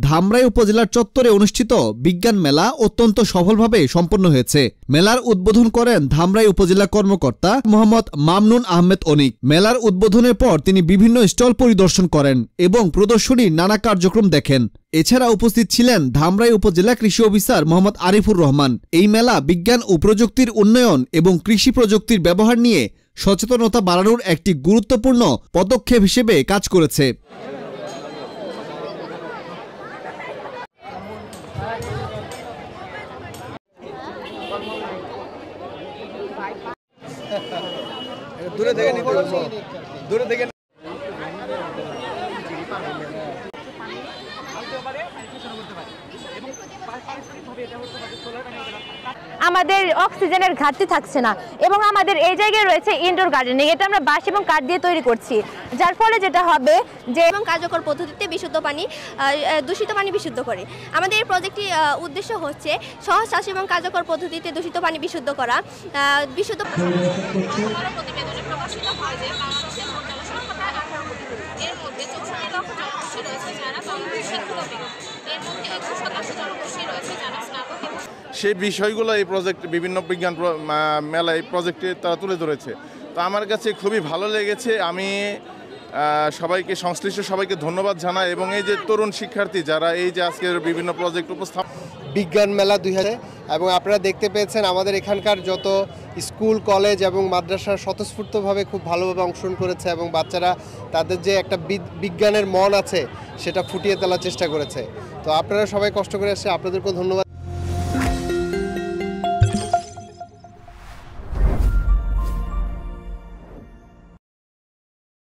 ধামরাই উপজেলার চত্বরে অনুষ্ঠিত বিজ্ঞান মেলা অত্যন্ত সফলভাবে সম্পন্ন হয়েছে। মেলার উদ্বোধন করেন ধামরাই উপজেলা কর্মকর্তা মোহাম্মদ মামনুন আহমেদ অনিক। মেলার উদ্বোধনের পর তিনি বিভিন্ন স্টল পরিদর্শন করেন এবং প্রদর্শনীর নানা কার্যক্রম দেখেন। এছাড়া উপস্থিত ছিলেন ধামরাই উপজেলা কৃষি অফিসার মোহাম্মদ আরিফুর রহমান। এই মেলা বিজ্ঞান ও প্রযুক্তির উন্নয়ন এবং কৃষি প্রযুক্তির ব্যবহার নিয়ে সচেতনতা বাড়ানোর একটি গুরুত্বপূর্ণ পদক্ষেপ হিসেবে কাজ করেছে। আমাদের অক্সিজেনের ঘাটতি থাকছে না এবং আমাদের এই জায়গায় রয়েছে ইনডোর গার্ডেনিং। এটা আমরা বাঁশ এবং কাঠ দিয়ে তৈরি করছি, যার ফলে যেটা হবে যে এবং কার্যকর পদ্ধতিতে দূষিত পানি বিশুদ্ধ করে। আমাদের এই প্রজেক্টটির উদ্দেশ্য হচ্ছে সহজ চাষ এবং কার্যকর পদ্ধতিতে দূষিত পানি বিশুদ্ধ করা। বিশুদ্ধ প্রতিবেদনে প্রকাশিত হয় যে বাংলাদেশের মোট জনসংখ্যা প্রায় 18 কোটি। এর মধ্যে 64 লক্ষ জনগোষ্ঠী রয়েছে যারা শিক্ষিত ব্যক্তি। এর মধ্যে 21% জনগোষ্ঠী রয়েছে যারা স্নাতক। সেই বিষয়গুলো এই প্রজেক্ট বিভিন্ন বিজ্ঞান মেলায় প্রজেক্টে তারা তুলে ধরেছে। তো আমার কাছে খুবই ভালো লেগেছে। আমি সবাইকে সংশ্লিষ্ট সবাইকে ধন্যবাদ জানাই এবং এই যে তরুণ শিক্ষার্থী যারা এই যে আজকের বিভিন্ন প্রজেক্ট উপস্থাপন বিজ্ঞান মেলা 2000 এবং আপনারা দেখতে পেয়েছেন আমাদের এখানকার যত স্কুল কলেজ এবং মাদ্রাসা স্বতঃস্ফূর্তভাবে খুব ভালোভাবে অংশগ্রহণ করেছে এবং বাচ্চারা তাদের যে একটা বিজ্ঞানের মন আছে সেটা ফুটিয়ে তোলার চেষ্টা করেছে। তো আপনারা সবাই কষ্ট করে আসছে, আপনাদেরকেও ধন্যবাদ।